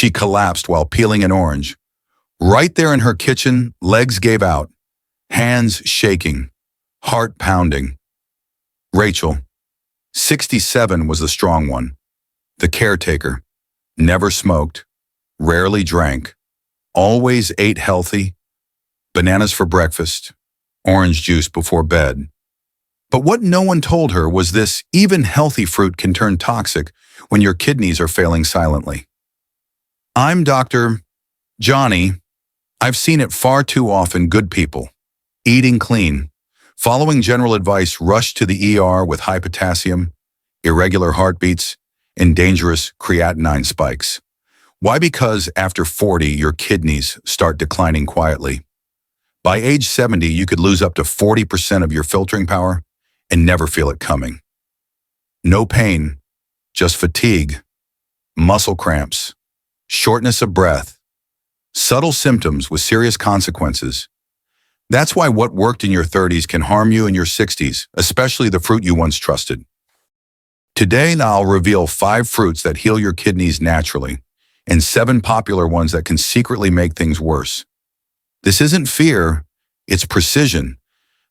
She collapsed while peeling an orange. Right there in her kitchen, legs gave out, hands shaking, heart pounding. Rachel, 67, was the strong one, the caretaker. Never smoked, rarely drank, always ate healthy, bananas for breakfast, orange juice before bed. But what no one told her was this: even healthy fruit can turn toxic when your kidneys are failing silently. I'm Dr. Johnny. I've seen it far too often. Good people, eating clean, following general advice, rush to the ER with high potassium, irregular heartbeats, and dangerous creatinine spikes. Why? Because after 40, your kidneys start declining quietly. By age 70, you could lose up to 40% of your filtering power and never feel it coming. No pain, just fatigue, muscle cramps, shortness of breath, subtle symptoms with serious consequences. That's why what worked in your 30s can harm you in your 60s, especially the fruit you once trusted. Today, I'll reveal 5 fruits that heal your kidneys naturally, and 7 popular ones that can secretly make things worse. This isn't fear, it's precision,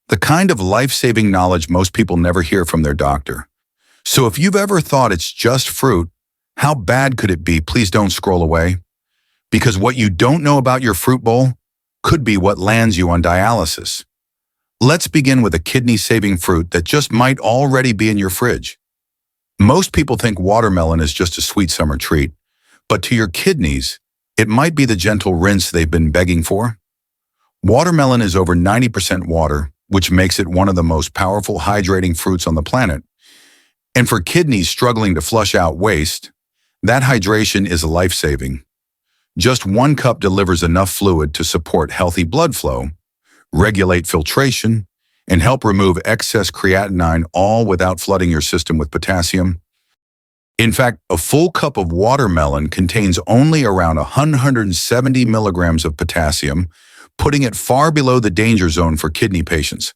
the kind of life-saving knowledge most people never hear from their doctor. So if you've ever thought it's just fruit, how bad could it be? Please don't scroll away, because what you don't know about your fruit bowl could be what lands you on dialysis. Let's begin with a kidney-saving fruit that just might already be in your fridge. Most people think watermelon is just a sweet summer treat, but to your kidneys, it might be the gentle rinse they've been begging for. Watermelon is over 90% water, which makes it one of the most powerful hydrating fruits on the planet. And for kidneys struggling to flush out waste, that hydration is life-saving. Just 1 cup delivers enough fluid to support healthy blood flow, regulate filtration, and help remove excess creatinine, all without flooding your system with potassium. In fact, a full cup of watermelon contains only around 170 milligrams of potassium, putting it far below the danger zone for kidney patients.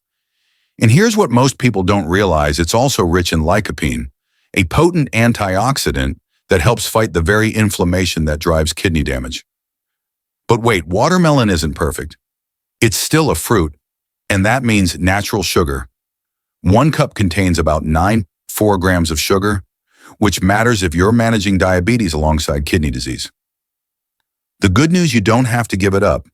And here's what most people don't realize: it's also rich in lycopene, a potent antioxidant that helps fight the very inflammation that drives kidney damage. But wait, watermelon isn't perfect. It's still a fruit, and that means natural sugar. 1 cup contains about 4 grams of sugar, which matters if you're managing diabetes alongside kidney disease. The good news: you don't have to give it up.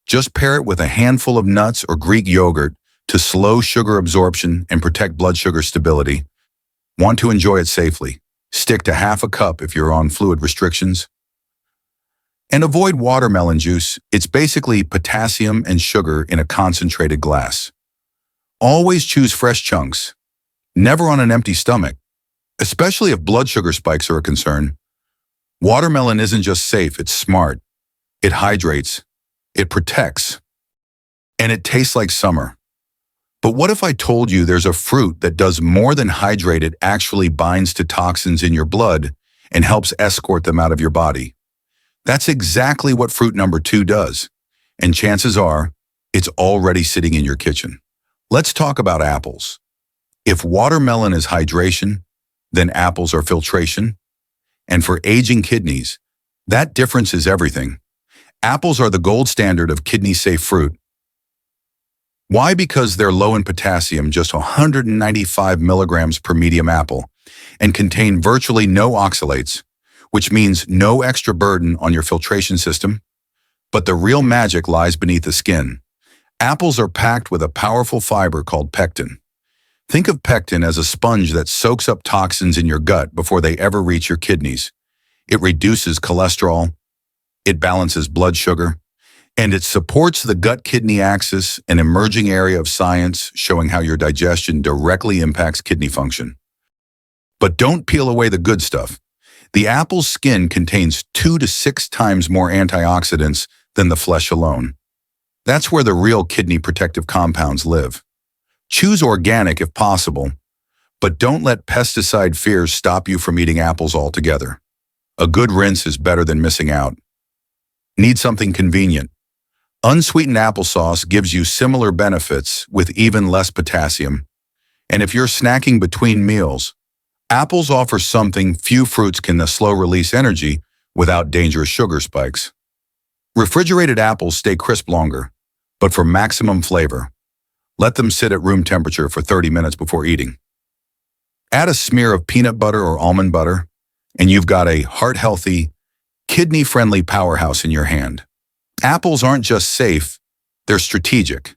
Just pair it with a handful of nuts or Greek yogurt to slow sugar absorption and protect blood sugar stability. Want to enjoy it safely? Stick to half a cup if you're on fluid restrictions. And avoid watermelon juice. It's basically potassium and sugar in a concentrated glass. Always choose fresh chunks, never on an empty stomach, especially if blood sugar spikes are a concern. Watermelon isn't just safe, it's smart. It hydrates, it protects, and it tastes like summer. But what if I told you there's a fruit that does more than hydrate? It actually binds to toxins in your blood and helps escort them out of your body. That's exactly what fruit number 2 does, and chances are it's already sitting in your kitchen. Let's talk about apples. If watermelon is hydration, then apples are filtration. And for aging kidneys, that difference is everything. Apples are the gold standard of kidney-safe fruit. Why? Because they're low in potassium, just 195 milligrams per medium apple, and contain virtually no oxalates, which means no extra burden on your filtration system. But the real magic lies beneath the skin. Apples are packed with a powerful fiber called pectin. Think of pectin as a sponge that soaks up toxins in your gut before they ever reach your kidneys. It reduces cholesterol, it balances blood sugar, and it supports the gut-kidney axis, an emerging area of science showing how your digestion directly impacts kidney function. But don't peel away the good stuff. The apple's skin contains 2 to 6 times more antioxidants than the flesh alone. That's where the real kidney protective compounds live. Choose organic if possible, but don't let pesticide fears stop you from eating apples altogether. A good rinse is better than missing out. Need something convenient? Unsweetened applesauce gives you similar benefits with even less potassium. And if you're snacking between meals, apples offer something few fruits can: the slow-release energy without dangerous sugar spikes. Refrigerated apples stay crisp longer, but for maximum flavor, let them sit at room temperature for 30 minutes before eating. Add a smear of peanut butter or almond butter, and you've got a heart-healthy, kidney-friendly powerhouse in your hand. Apples aren't just safe, they're strategic.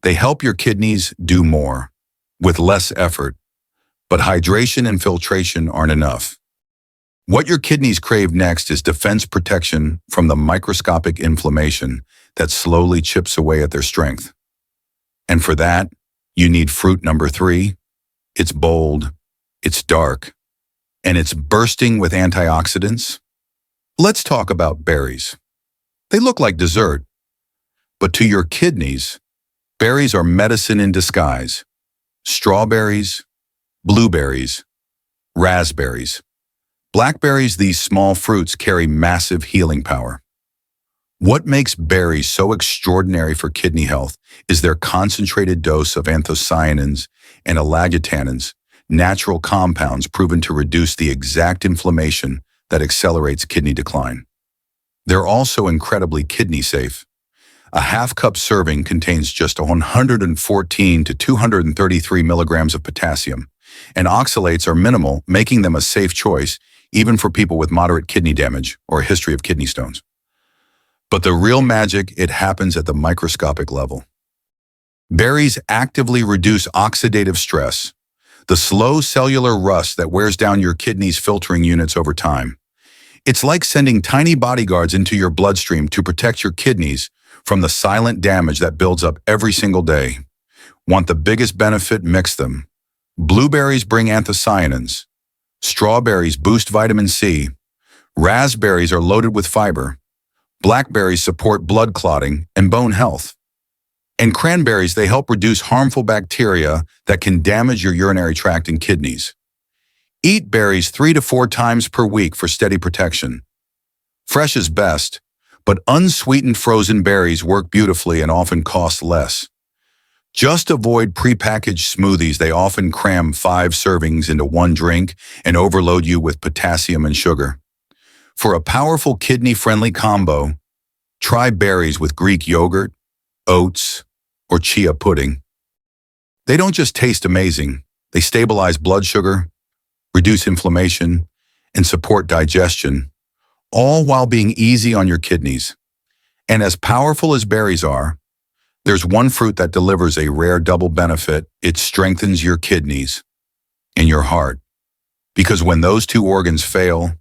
They help your kidneys do more, with less effort. But hydration and filtration aren't enough. What your kidneys crave next is defense protection from the microscopic inflammation that slowly chips away at their strength. And for that, you need fruit number 3. It's bold, it's dark, and it's bursting with antioxidants. Let's talk about berries. They look like dessert, but to your kidneys, berries are medicine in disguise. Strawberries, blueberries, raspberries, blackberries, these small fruits carry massive healing power. What makes berries so extraordinary for kidney health is their concentrated dose of anthocyanins and allagitannins, natural compounds proven to reduce the exact inflammation that accelerates kidney decline. They're also incredibly kidney safe. A half-cup serving contains just 114 to 233 milligrams of potassium, and oxalates are minimal, making them a safe choice even for people with moderate kidney damage or a history of kidney stones. But the real magic, it happens at the microscopic level. Berries actively reduce oxidative stress, the slow cellular rust that wears down your kidney's filtering units over time. It's like sending tiny bodyguards into your bloodstream to protect your kidneys from the silent damage that builds up every single day. Want the biggest benefit? Mix them. Blueberries bring anthocyanins. Strawberries boost vitamin C. Raspberries are loaded with fiber. Blackberries support blood clotting and bone health. And cranberries, they help reduce harmful bacteria that can damage your urinary tract and kidneys. Eat berries 3 to 4 times per week for steady protection. Fresh is best, but unsweetened frozen berries work beautifully and often cost less. Just avoid prepackaged smoothies. They often cram 5 servings into one drink and overload you with potassium and sugar. For a powerful kidney-friendly combo, try berries with Greek yogurt, oats, or chia pudding. They don't just taste amazing, they stabilize blood sugar, reduce inflammation, and support digestion, all while being easy on your kidneys. And as powerful as berries are, there's one fruit that delivers a rare double benefit. It strengthens your kidneys and your heart. Because when those two organs fail,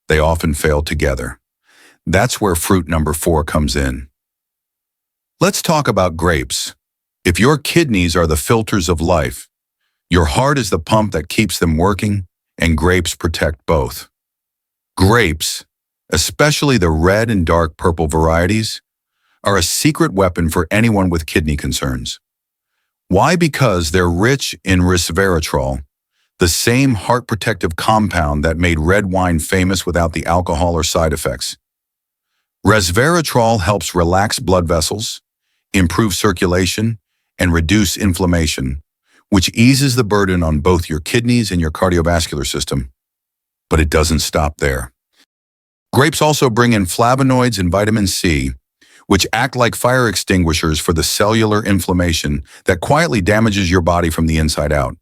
they often fail together. That's where fruit number 4 comes in. Let's talk about grapes. If your kidneys are the filters of life, your heart is the pump that keeps them working, and grapes protect both. Grapes, especially the red and dark purple varieties, are a secret weapon for anyone with kidney concerns. Why? Because they're rich in resveratrol, the same heart protective compound that made red wine famous without the alcohol or side effects. Resveratrol helps relax blood vessels, improve circulation, and reduce inflammation, which eases the burden on both your kidneys and your cardiovascular system. But it doesn't stop there. Grapes also bring in flavonoids and vitamin C, which act like fire extinguishers for the cellular inflammation that quietly damages your body from the inside out.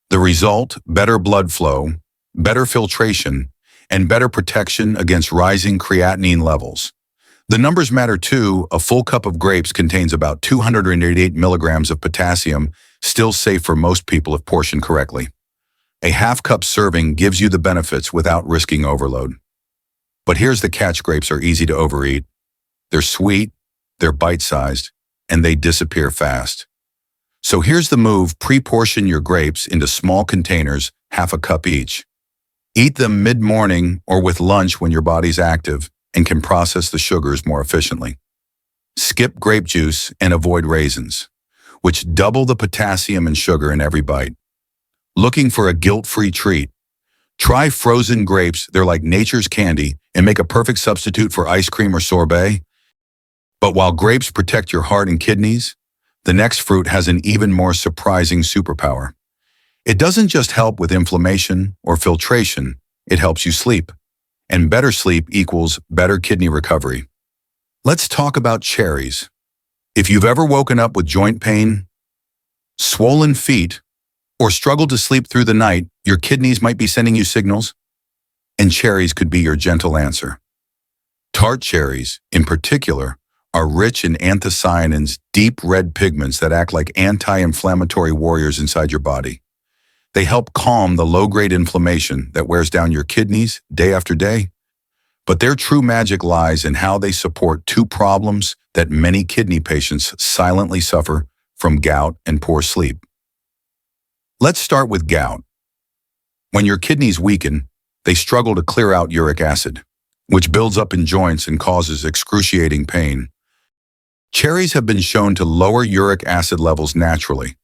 The result: better blood flow, better filtration, and better protection against rising creatinine levels. The numbers matter too. A full cup of grapes contains about 288 milligrams of potassium, still safe for most people if portioned correctly. A half-cup serving gives you the benefits without risking overload. But here's the catch: grapes are easy to overeat. They're sweet, they're bite-sized, and they disappear fast. So here's the move: pre-portion your grapes into small containers, half a cup each. Eat them mid-morning or with lunch when your body's active and can process the sugars more efficiently. Skip grape juice and avoid raisins, which double the potassium and sugar in every bite. Looking for a guilt-free treat? Try frozen grapes. They're like nature's candy and make a perfect substitute for ice cream or sorbet. But while grapes protect your heart and kidneys, the next fruit has an even more surprising superpower. It doesn't just help with inflammation or filtration, it helps you sleep. And better sleep equals better kidney recovery. Let's talk about cherries. If you've ever woken up with joint pain, swollen feet, or struggled to sleep through the night, your kidneys might be sending you signals, and cherries could be your gentle answer. Tart cherries, in particular, are rich in anthocyanins, deep red pigments that act like anti-inflammatory warriors inside your body. They help calm the low-grade inflammation that wears down your kidneys day after day. But their true magic lies in how they support two problems that many kidney patients silently suffer from: gout and poor sleep. Let's start with gout. When your kidneys weaken, they struggle to clear out uric acid, which builds up in joints and causes excruciating pain. Cherries have been shown to lower uric acid levels naturally,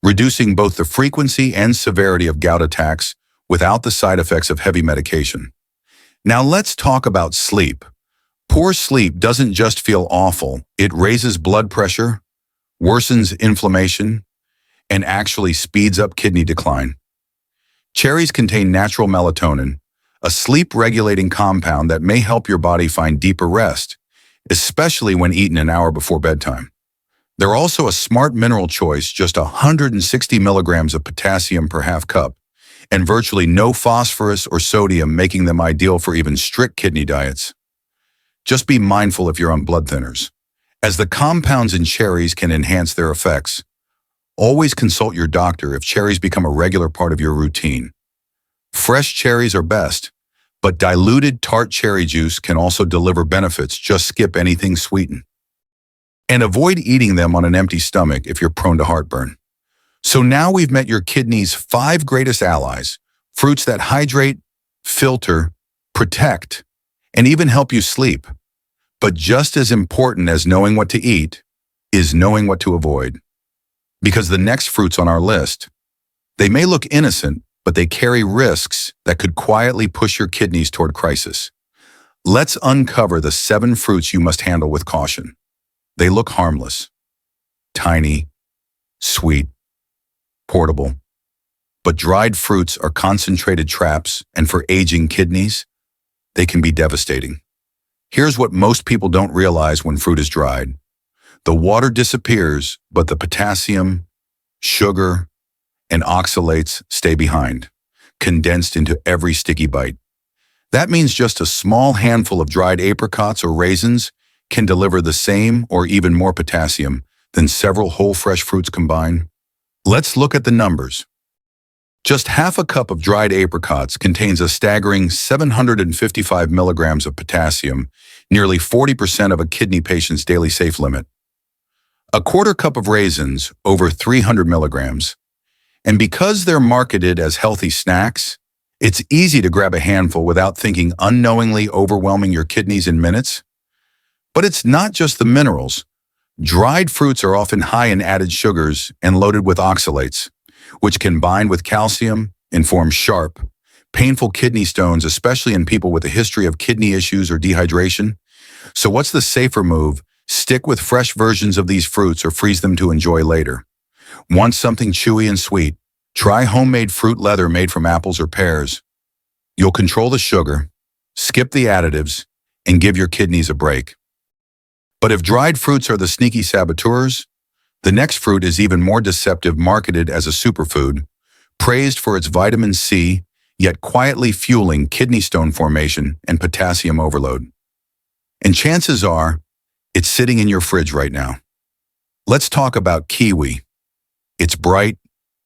reducing both the frequency and severity of gout attacks without the side effects of heavy medication. Now let's talk about sleep. Poor sleep doesn't just feel awful, it raises blood pressure, worsens inflammation, and actually speeds up kidney decline. Cherries contain natural melatonin, a sleep-regulating compound that may help your body find deeper rest, especially when eaten an hour before bedtime. They're also a smart mineral choice, just 160 milligrams of potassium per half cup, and virtually no phosphorus or sodium, making them ideal for even strict kidney diets. Just be mindful if you're on blood thinners, as the compounds in cherries can enhance their effects. Always consult your doctor if cherries become a regular part of your routine. Fresh cherries are best, but diluted tart cherry juice can also deliver benefits. Just skip anything sweetened. And avoid eating them on an empty stomach if you're prone to heartburn. So now we've met your kidney's 5 greatest allies, fruits that hydrate, filter, protect, and even help you sleep. But just as important as knowing what to eat is knowing what to avoid. Because the next fruits on our list, they may look innocent, but they carry risks that could quietly push your kidneys toward crisis. Let's uncover the 7 fruits you must handle with caution. They look harmless, tiny, sweet, portable. But dried fruits are concentrated traps, and for aging kidneys, they can be devastating. Here's what most people don't realize when fruit is dried. The water disappears, but the potassium, sugar, and oxalates stay behind, condensed into every sticky bite. That means just a small handful of dried apricots or raisins can deliver the same or even more potassium than several whole fresh fruits combined. Let's look at the numbers. Just half a cup of dried apricots contains a staggering 755 milligrams of potassium, nearly 40% of a kidney patient's daily safe limit. A quarter cup of raisins, over 300 milligrams. And because they're marketed as healthy snacks, it's easy to grab a handful without thinking, unknowingly overwhelming your kidneys in minutes. But it's not just the minerals. Dried fruits are often high in added sugars and loaded with oxalates, which can bind with calcium and form sharp, painful kidney stones, especially in people with a history of kidney issues or dehydration. So what's the safer move? Stick with fresh versions of these fruits or freeze them to enjoy later. Want something chewy and sweet? Try homemade fruit leather made from apples or pears. You'll control the sugar, skip the additives, and give your kidneys a break. But if dried fruits are the sneaky saboteurs, the next fruit is even more deceptive, marketed as a superfood, praised for its vitamin C, yet quietly fueling kidney stone formation and potassium overload. And chances are, it's sitting in your fridge right now. Let's talk about kiwi. It's bright,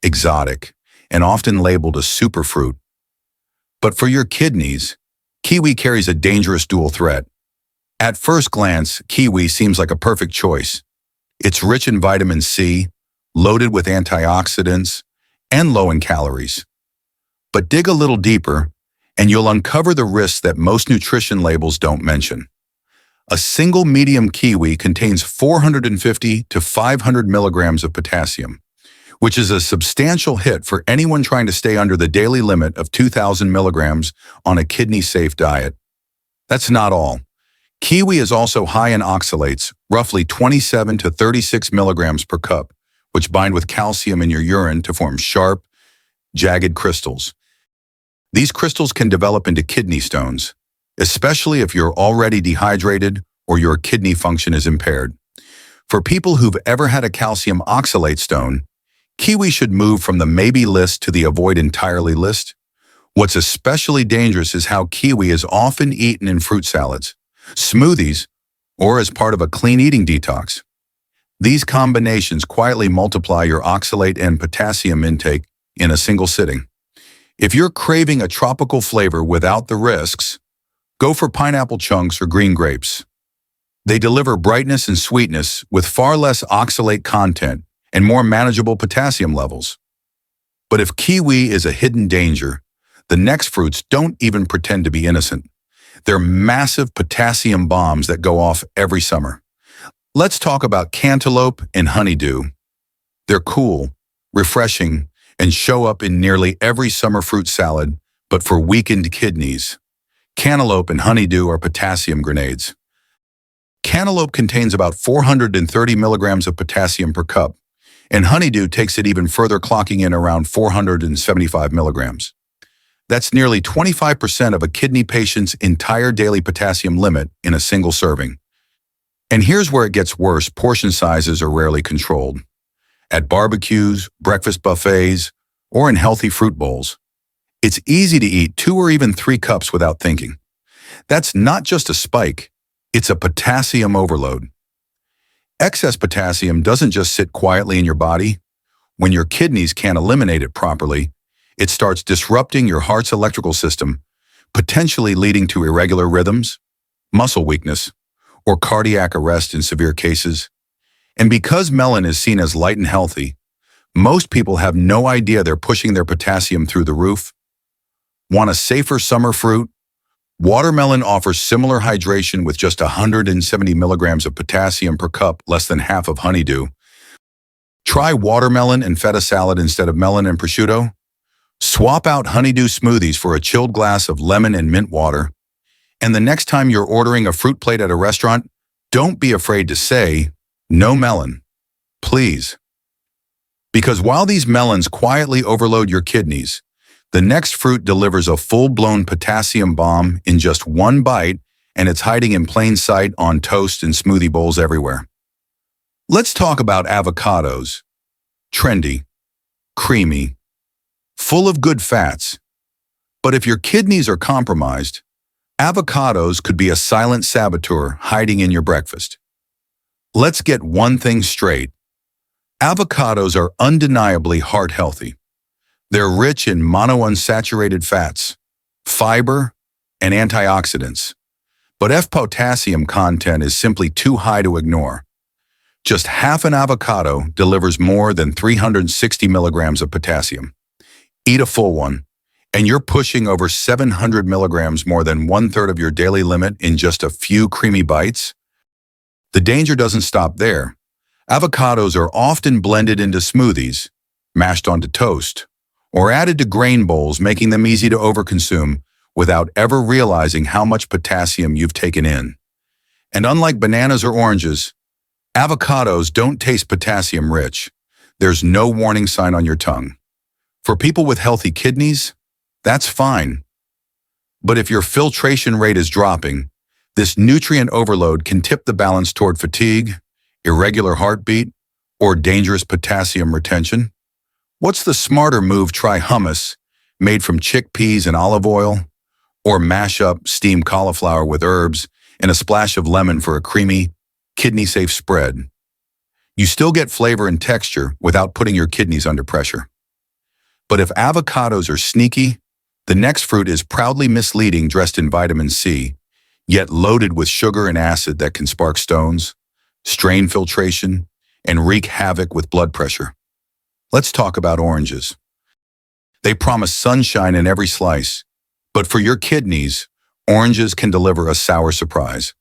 exotic, and often labeled a superfruit. But for your kidneys, kiwi carries a dangerous dual threat. At first glance, kiwi seems like a perfect choice. It's rich in vitamin C, loaded with antioxidants, and low in calories. But dig a little deeper, and you'll uncover the risks that most nutrition labels don't mention. A single medium kiwi contains 450 to 500 milligrams of potassium, which is a substantial hit for anyone trying to stay under the daily limit of 2,000 milligrams on a kidney-safe diet. That's not all. Kiwi is also high in oxalates, roughly 27 to 36 milligrams per cup, which bind with calcium in your urine to form sharp, jagged crystals. These crystals can develop into kidney stones, especially if you're already dehydrated or your kidney function is impaired. For people who've ever had a calcium oxalate stone, kiwi should move from the maybe list to the avoid entirely list. What's especially dangerous is how kiwi is often eaten in fruit salads, smoothies, or as part of a clean eating detox. These combinations quietly multiply your oxalate and potassium intake in a single sitting. If you're craving a tropical flavor without the risks, go for pineapple chunks or green grapes. They deliver brightness and sweetness with far less oxalate content and more manageable potassium levels. But if kiwi is a hidden danger, the next fruits don't even pretend to be innocent. They're massive potassium bombs that go off every summer. Let's talk about cantaloupe and honeydew. They're cool, refreshing, and show up in nearly every summer fruit salad, but for weakened kidneys. Cantaloupe and honeydew are potassium grenades. Cantaloupe contains about 430 milligrams of potassium per cup, and honeydew takes it even further, clocking in around 475 milligrams. That's nearly 25% of a kidney patient's entire daily potassium limit in a single serving. And here's where it gets worse: portion sizes are rarely controlled. At barbecues, breakfast buffets, or in healthy fruit bowls, it's easy to eat 2 or even 3 cups without thinking. That's not just a spike, it's a potassium overload. Excess potassium doesn't just sit quietly in your body. When your kidneys can't eliminate it properly, it starts disrupting your heart's electrical system, potentially leading to irregular rhythms, muscle weakness, or cardiac arrest in severe cases. And because melon is seen as light and healthy, most people have no idea they're pushing their potassium through the roof. Want a safer summer fruit? Watermelon offers similar hydration with just 170 milligrams of potassium per cup, less than half of honeydew. Try watermelon and feta salad instead of melon and prosciutto. Swap out honeydew smoothies for a chilled glass of lemon and mint water. And the next time you're ordering a fruit plate at a restaurant, don't be afraid to say, "No melon, please." Because while these melons quietly overload your kidneys, the next fruit delivers a full-blown potassium bomb in just one bite, and it's hiding in plain sight on toast and smoothie bowls everywhere. Let's talk about avocados. Trendy, creamy, full of good fats. But if your kidneys are compromised, avocados could be a silent saboteur hiding in your breakfast. Let's get one thing straight. Avocados are undeniably heart-healthy. They're rich in monounsaturated fats, fiber, and antioxidants. But potassium content is simply too high to ignore. Just half an avocado delivers more than 360 milligrams of potassium. Eat a full one, and you're pushing over 700 milligrams, more than 1/3 of your daily limit, in just a few creamy bites. The danger doesn't stop there. Avocados are often blended into smoothies, mashed onto toast, or added to grain bowls, making them easy to overconsume without ever realizing how much potassium you've taken in. And unlike bananas or oranges, avocados don't taste potassium-rich. There's no warning sign on your tongue. For people with healthy kidneys, that's fine. But if your filtration rate is dropping, this nutrient overload can tip the balance toward fatigue, irregular heartbeat, or dangerous potassium retention. What's the smarter move? Try hummus, made from chickpeas and olive oil, or mash up steamed cauliflower with herbs and a splash of lemon for a creamy, kidney-safe spread. You still get flavor and texture without putting your kidneys under pressure. But if avocados are sneaky, the next fruit is proudly misleading, dressed in vitamin C, yet loaded with sugar and acid that can spark stones, strain filtration, and wreak havoc with blood pressure. Let's talk about oranges. They promise sunshine in every slice, but for your kidneys, oranges can deliver a sour surprise.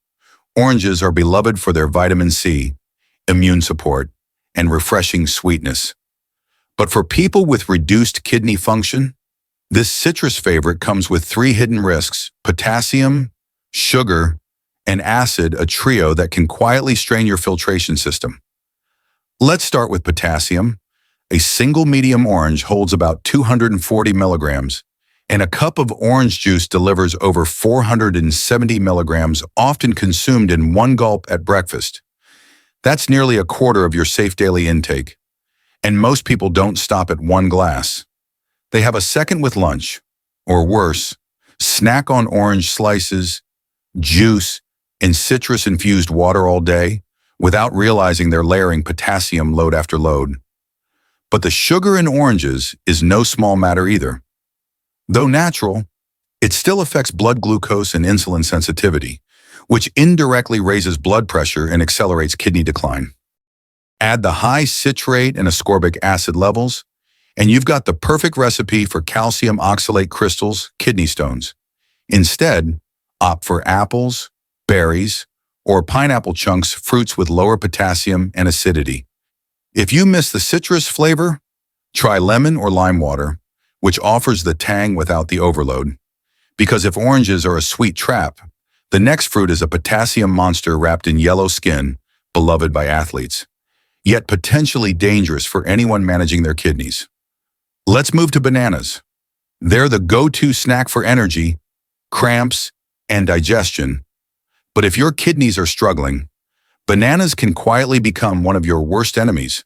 Oranges are beloved for their vitamin C, immune support, and refreshing sweetness. But for people with reduced kidney function, this citrus favorite comes with 3 hidden risks: potassium, sugar, and acid, a trio that can quietly strain your filtration system. Let's start with potassium. A single medium orange holds about 240 milligrams, And a cup of orange juice delivers over 470 milligrams, often consumed in one gulp at breakfast. That's nearly a quarter of your safe daily intake. And most people don't stop at one glass. They have a second with lunch, or worse, snack on orange slices, juice, and citrus-infused water all day without realizing they're layering potassium load after load. But the sugar in oranges is no small matter either. Though natural, it still affects blood glucose and insulin sensitivity, which indirectly raises blood pressure and accelerates kidney decline. Add the high citrate and ascorbic acid levels, and you've got the perfect recipe for calcium oxalate crystals, kidney stones. Instead, opt for apples, berries, or pineapple chunks, fruits with lower potassium and acidity. If you miss the citrus flavor, try lemon or lime water, which offers the tang without the overload. Because if oranges are a sweet trap, the next fruit is a potassium monster wrapped in yellow skin, beloved by athletes, yet potentially dangerous for anyone managing their kidneys. Let's move to bananas. They're the go-to snack for energy, cramps, and digestion. But if your kidneys are struggling, bananas can quietly become one of your worst enemies.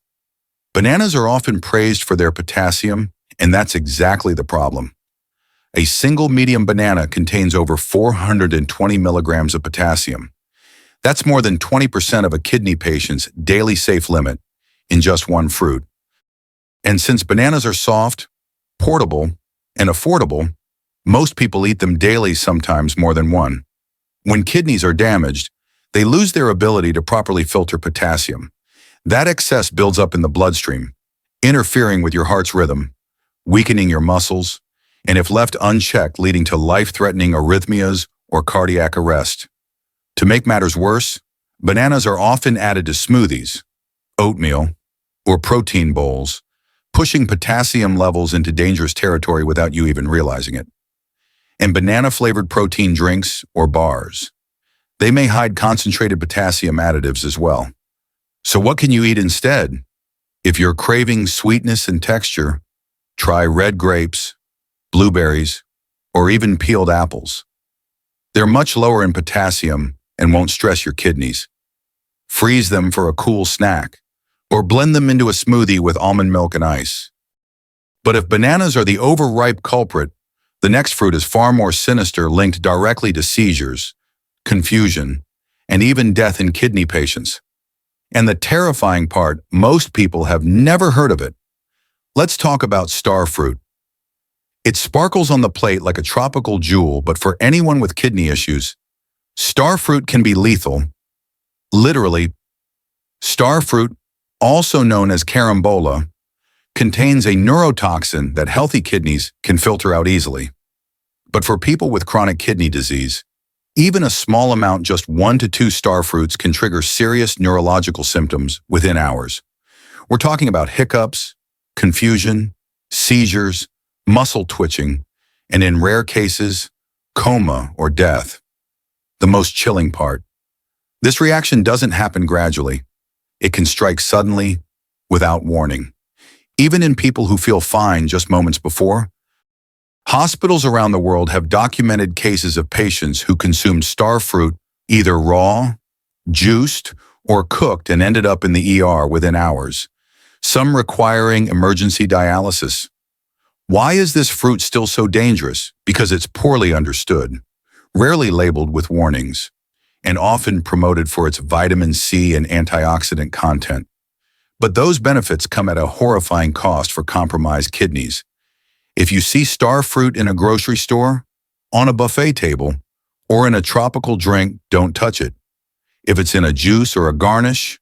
Bananas are often praised for their potassium, and that's exactly the problem. A single medium banana contains over 420 milligrams of potassium. That's more than 20% of a kidney patient's daily safe limit in just one fruit. And since bananas are soft, portable, and affordable, most people eat them daily, sometimes more than one. When kidneys are damaged, they lose their ability to properly filter potassium. That excess builds up in the bloodstream, interfering with your heart's rhythm, weakening your muscles, and if left unchecked, leading to life-threatening arrhythmias or cardiac arrest. To make matters worse, bananas are often added to smoothies, oatmeal, or protein bowls, pushing potassium levels into dangerous territory without you even realizing it. And banana-flavored protein drinks or bars. They may hide concentrated potassium additives as well. So what can you eat instead? If you're craving sweetness and texture, try red grapes, blueberries, or even peeled apples. They're much lower in potassium and won't stress your kidneys. Freeze them for a cool snack, or blend them into a smoothie with almond milk and ice. But if bananas are the overripe culprit, the next fruit is far more sinister, linked directly to seizures, confusion, and even death in kidney patients. And the terrifying part, most people have never heard of it. Let's talk about starfruit. It sparkles on the plate like a tropical jewel, but for anyone with kidney issues, starfruit can be lethal. Literally, starfruit, also known as carambola, contains a neurotoxin that healthy kidneys can filter out easily. But for people with chronic kidney disease, even a small amount, just 1 to 2 starfruits, can trigger serious neurological symptoms within hours. We're talking about hiccups, confusion, seizures, muscle twitching, and in rare cases, coma or death. The most chilling part: this reaction doesn't happen gradually. It can strike suddenly, without warning. Even in people who feel fine just moments before. Hospitals around the world have documented cases of patients who consumed starfruit either raw, juiced, or cooked and ended up in the ER within hours, some requiring emergency dialysis. Why is this fruit still so dangerous? Because it's poorly understood, rarely labeled with warnings, and often promoted for its vitamin C and antioxidant content. But those benefits come at a horrifying cost for compromised kidneys. If you see starfruit in a grocery store, on a buffet table, or in a tropical drink, don't touch it. If it's in a juice or a garnish,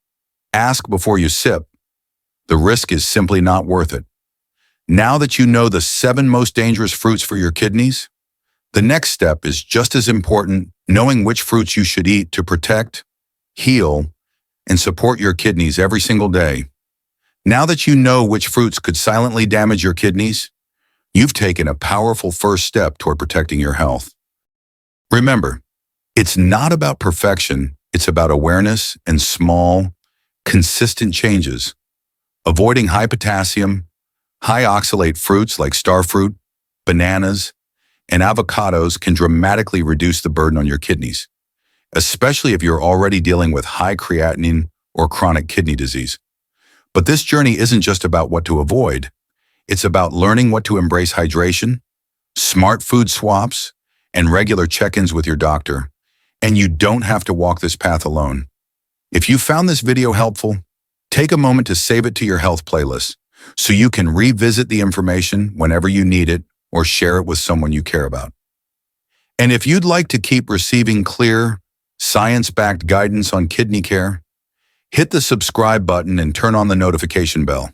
ask before you sip. The risk is simply not worth it. Now that you know the 7 most dangerous fruits for your kidneys, the next step is just as important: knowing which fruits you should eat to protect, heal, and support your kidneys every single day. Now that you know which fruits could silently damage your kidneys, you've taken a powerful first step toward protecting your health. Remember, it's not about perfection, it's about awareness and small, consistent changes. Avoiding high potassium, high oxalate fruits like starfruit, bananas, and avocados can dramatically reduce the burden on your kidneys, especially if you're already dealing with high creatinine or chronic kidney disease. But this journey isn't just about what to avoid. It's about learning what to embrace: hydration, smart food swaps, and regular check-ins with your doctor. And you don't have to walk this path alone. If you found this video helpful, take a moment to save it to your health playlist so you can revisit the information whenever you need it or share it with someone you care about. And if you'd like to keep receiving clear, science-backed guidance on kidney care, hit the subscribe button and turn on the notification bell.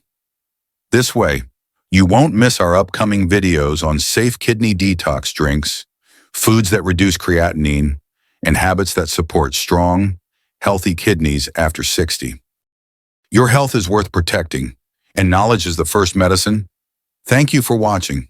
This way, you won't miss our upcoming videos on safe kidney detox drinks, foods that reduce creatinine, and habits that support strong, healthy kidneys after 60. Your health is worth protecting, and knowledge is the first medicine. Thank you for watching.